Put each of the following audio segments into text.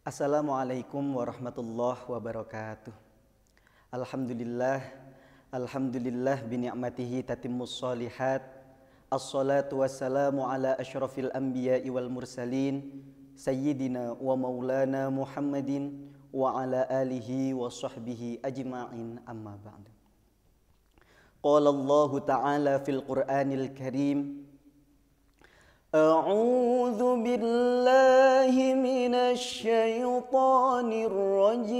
Assalamualaikum warahmatullahi wabarakatuh. Alhamdulillah, alhamdulillah bini'matihi tatimmus shalihat. Assalatu wassalamu ala asyrafil anbiya'i wal mursalin sayyidina wa maulana Muhammadin wa ala alihi wa sahbihi ajma'in, amma ba'du. Qala Allah ta'ala fil Qur'anil Karim, A'udzu billahi minasy syaithanir rajim.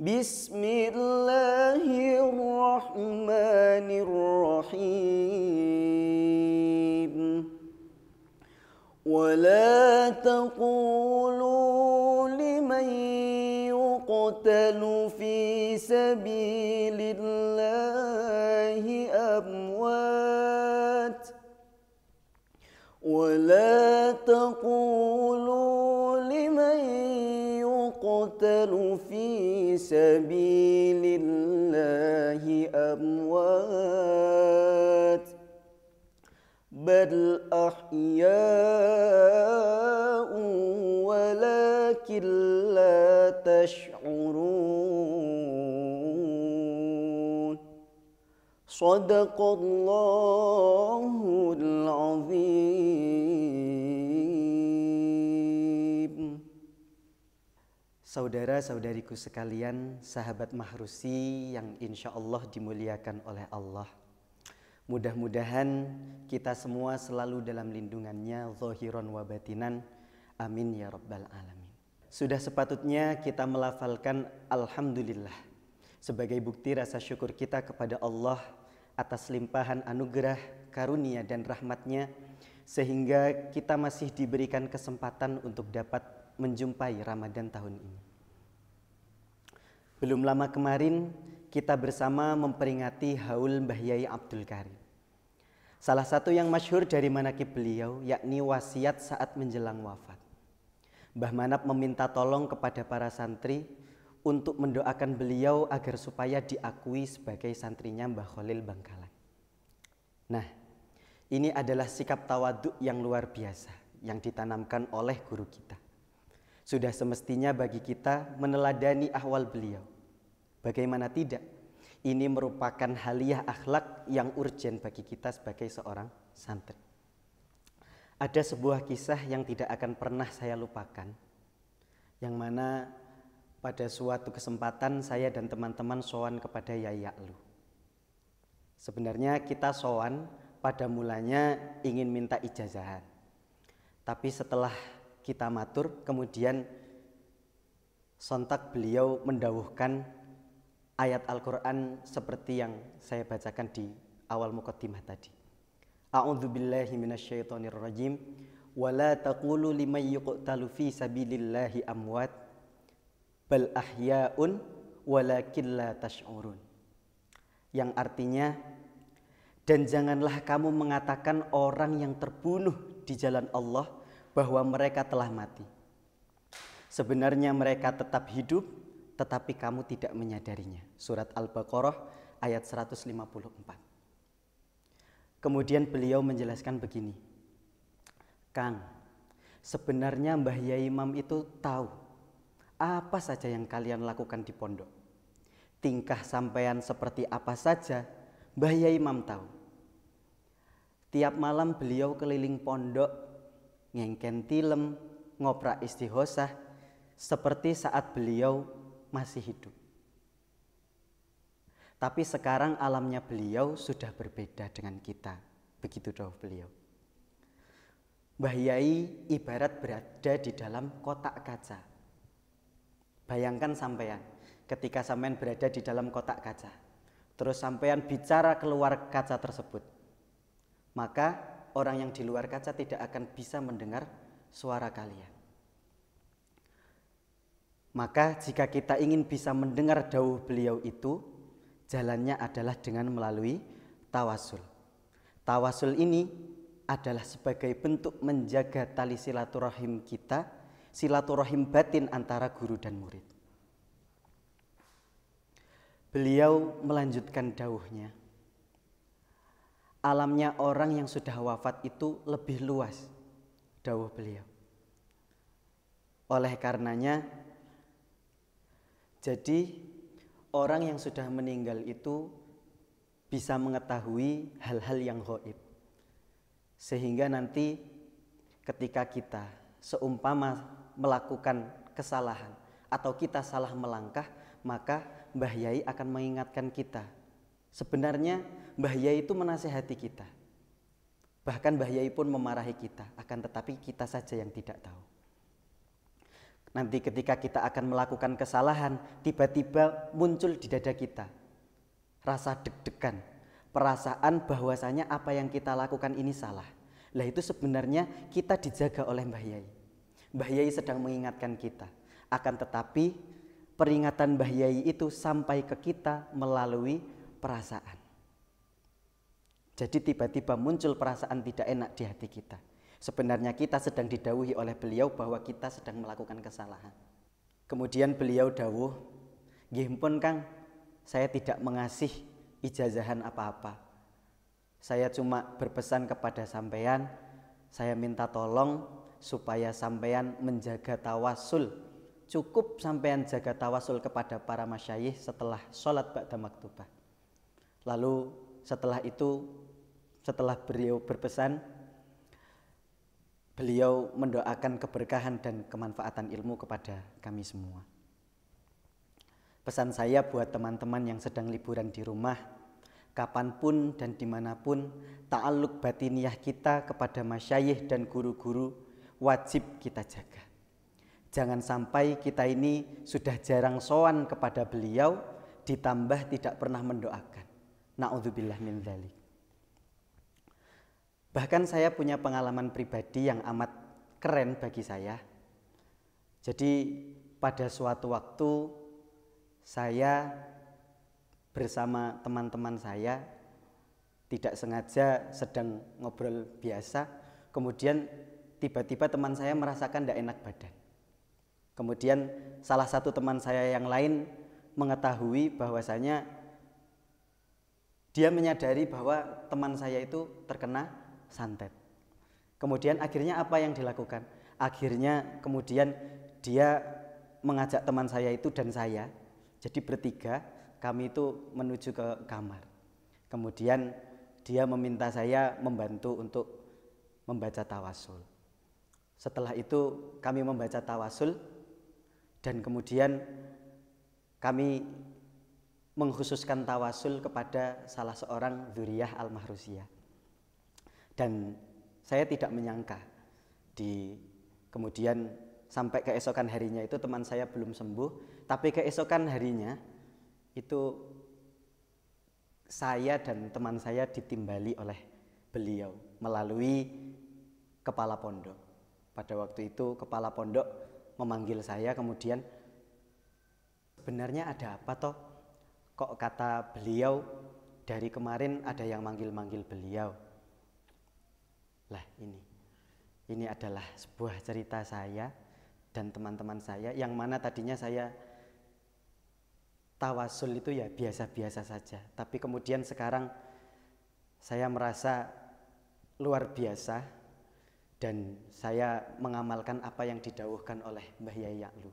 Bismillahirrahmanirrahim. Wa la taqulu liman yuqtalu fi sabilillahi amwat. ولا تقولوا لمن يقتل في سبيل الله أموات بل أحياء ولكن لا تشعرون Sadaqallahul azim. Saudara-saudariku sekalian, sahabat Mahrusi yang insya Allah dimuliakan oleh Allah. Mudah-mudahan kita semua selalu dalam lindungannya, zahiran wa batinan. Amin ya rabbal alamin. Sudah sepatutnya kita melafalkan Alhamdulillah sebagai bukti rasa syukur kita kepada Allah atas limpahan anugerah, karunia dan rahmatnya, sehingga kita masih diberikan kesempatan untuk dapat menjumpai Ramadan tahun ini. Belum lama kemarin kita bersama memperingati haul Mbah Yai Abdul Karim. Salah satu yang masyhur dari manaqib beliau yakni wasiat saat menjelang wafat. Mbah Manap meminta tolong kepada para santri untuk mendoakan beliau agar supaya diakui sebagai santrinya Mbah Khalil Bangkalan. Nah, ini adalah sikap tawaduk yang luar biasa yang ditanamkan oleh guru kita. Sudah semestinya bagi kita meneladani ahwal beliau. Bagaimana tidak? Ini merupakan haliyah akhlak yang urgen bagi kita sebagai seorang santri. Ada sebuah kisah yang tidak akan pernah saya lupakan, yang mana pada suatu kesempatan saya dan teman-teman sowan kepada Yai Ya'lu. Sebenarnya kita sowan pada mulanya ingin minta ijazahan. Tapi setelah kita matur, kemudian sontak beliau mendawuhkan ayat Al-Quran seperti yang saya bacakan di awal muqaddimah tadi. A'udzu billahi minasyaitonir rajim. Wa la taqulu liman yuqtalu fi sabilillahi amwat bal ahya'un walakin la tash'urun. Yang artinya, dan janganlah kamu mengatakan orang yang terbunuh di jalan Allah bahwa mereka telah mati. Sebenarnya mereka tetap hidup, tetapi kamu tidak menyadarinya. Surat Al-Baqarah ayat 154. Kemudian beliau menjelaskan begini, Kang, sebenarnya Mbah Yai Imam itu tahu apa saja yang kalian lakukan di pondok. Tingkah sampean seperti apa saja, Mbah Yai Imam tahu. Tiap malam beliau keliling pondok, ngengken tilem, ngoprak istighosah, seperti saat beliau masih hidup. Tapi sekarang alamnya beliau sudah berbeda dengan kita. Begitu dawuh beliau. Mbah Yai ibarat berada di dalam kotak kaca. Bayangkan sampean, ketika sampean berada di dalam kotak kaca, terus sampean bicara keluar kaca tersebut, maka orang yang di luar kaca tidak akan bisa mendengar suara kalian. Maka jika kita ingin bisa mendengar dawuh beliau itu, jalannya adalah dengan melalui tawasul. Tawasul ini adalah sebagai bentuk menjaga tali silaturahim kita, silaturahim batin antara guru dan murid. Beliau melanjutkan dawuhnya, alamnya orang yang sudah wafat itu lebih luas dawuh beliau. Oleh karenanya, jadi orang yang sudah meninggal itu bisa mengetahui hal-hal yang gaib. Sehingga nanti ketika kita seumpama melakukan kesalahan atau kita salah melangkah, maka Mbah Yai akan mengingatkan kita. Sebenarnya Mbah Yai itu menasihati kita. Bahkan Mbah Yai pun memarahi kita, akan tetapi kita saja yang tidak tahu. Nanti ketika kita akan melakukan kesalahan, tiba-tiba muncul di dada kita rasa deg-degan, perasaan bahwasanya apa yang kita lakukan ini salah. Lah itu sebenarnya kita dijaga oleh Mbah Yai. Mbah Yai sedang mengingatkan kita. Akan tetapi peringatan Mbah Yai itu sampai ke kita melalui perasaan. Jadi tiba-tiba muncul perasaan tidak enak di hati kita. Sebenarnya kita sedang didhawuhi oleh beliau bahwa kita sedang melakukan kesalahan. Kemudian beliau dawuh, "Nggih pun Kang, saya tidak mengasih ijazahan apa-apa. Saya cuma berpesan kepada sampean, saya minta tolong supaya sampean menjaga tawasul. Cukup sampean jaga tawasul kepada para masyayikh setelah sholat ba'da maktubah." Lalu setelah itu, setelah beliau berpesan, beliau mendoakan keberkahan dan kemanfaatan ilmu kepada kami semua. Pesan saya buat teman-teman yang sedang liburan di rumah, kapanpun dan dimanapun, ta'alluq batiniyah kita kepada masyayikh dan guru-guru wajib kita jaga. Jangan sampai kita ini sudah jarang sowan kepada beliau, ditambah tidak pernah mendoakan. Na'udzubillah min dzalik. Bahkan saya punya pengalaman pribadi yang amat keren bagi saya. Jadi pada suatu waktu saya bersama teman-teman saya tidak sengaja sedang ngobrol biasa, kemudian tiba-tiba teman saya merasakan tidak enak badan. Kemudian salah satu teman saya yang lain mengetahui bahwasanya dia menyadari bahwa teman saya itu terkena santet. Kemudian akhirnya apa yang dilakukan? Akhirnya kemudian dia mengajak teman saya itu dan saya, jadi bertiga kami itu menuju ke kamar. Kemudian dia meminta saya membantu untuk membaca tawasul. Setelah itu kami membaca tawasul dan kemudian kami mengkhususkan tawasul kepada salah seorang dzurriyyah al-mahrusiyah. Dan saya tidak menyangka kemudian sampai keesokan harinya itu teman saya belum sembuh, tapi keesokan harinya itu saya dan teman saya ditimbali oleh beliau melalui kepala pondok. Pada waktu itu kepala pondok memanggil saya, kemudian sebenarnya ada apa toh? Kok kata beliau dari kemarin ada yang manggil-manggil beliau. Lah ini adalah sebuah cerita saya dan teman-teman saya yang mana tadinya saya tawasul itu ya biasa-biasa saja, tapi kemudian sekarang saya merasa luar biasa dan saya mengamalkan apa yang didhawuhkan oleh Mbah Yai Ya'lu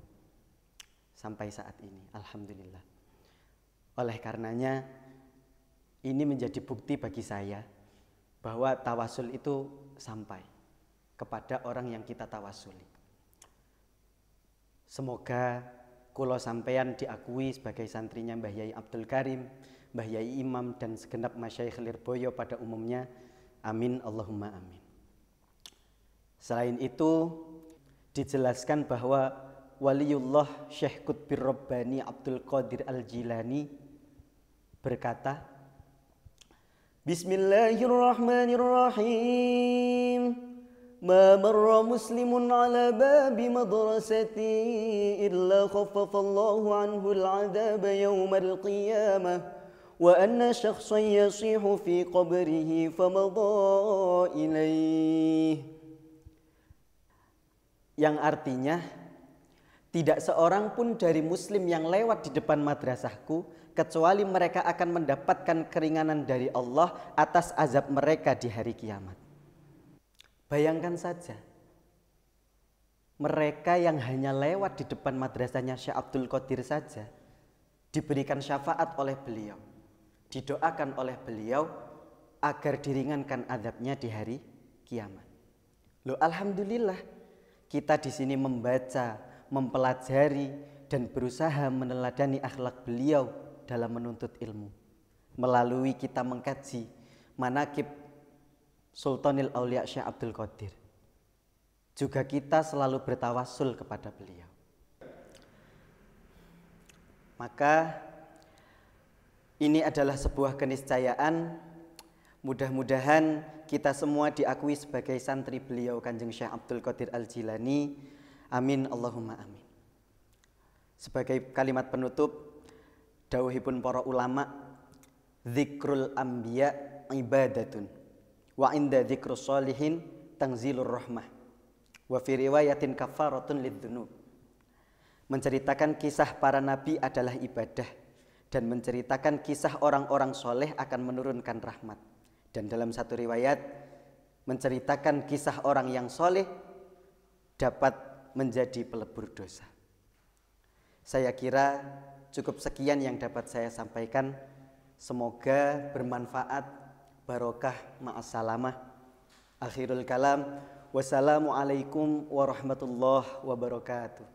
sampai saat ini, alhamdulillah. Oleh karenanya ini menjadi bukti bagi saya bahwa tawasul itu sampai kepada orang yang kita tawasuli. Semoga kula sampeyan diakui sebagai santrinya Mbah Yai Abdul Karim, Mbah Yai Imam dan segenap masyayikh Lirboyo pada umumnya. Amin Allahumma amin. Selain itu dijelaskan bahwa Waliullah Syekh Qutbir Rabbani Abdul Qadir Al-Jilani berkata, Bismillahirrahmanirrahim. Ma marra muslimun ala babi madrasati illa khaffafallahu anhu al-'adaba yawmal qiyamah wa anna syakhsan yasihu fi qabrihi famadha ilaih. Yang artinya, tidak seorang pun dari muslim yang lewat di depan madrasahku kecuali mereka akan mendapatkan keringanan dari Allah atas azab mereka di hari kiamat. Bayangkan saja, mereka yang hanya lewat di depan madrasahnya Syekh Abdul Qadir saja diberikan syafaat oleh beliau, didoakan oleh beliau agar diringankan azabnya di hari kiamat. Loh, alhamdulillah kita di sini membaca, mempelajari dan berusaha meneladani akhlak beliau dalam menuntut ilmu. Melalui kita mengkaji manaqib Sultanil Aulia Syekh Abdul Qadir. Juga kita selalu bertawassul kepada beliau. Maka ini adalah sebuah keniscayaan. Mudah-mudahan kita semua diakui sebagai santri beliau Kanjeng Syekh Abdul Qadir Al-Jilani. Amin Allahumma amin. Sebagai kalimat penutup, dawuhipun para ulama, dzikrul anbiya ibadatun wa inda dzikrus sholihin tanzilur rahmah wa fi riwayatin kafaratun lidzunub. Menceritakan kisah para nabi adalah ibadah, dan menceritakan kisah orang-orang soleh akan menurunkan rahmat. Dan dalam satu riwayat, menceritakan kisah orang yang soleh dapat menjadi pelebur dosa. Saya kira cukup sekian yang dapat saya sampaikan. Semoga bermanfaat, barokah, ma'assalamah. Akhirul kalam, wassalamualaikum warahmatullahi wabarakatuh.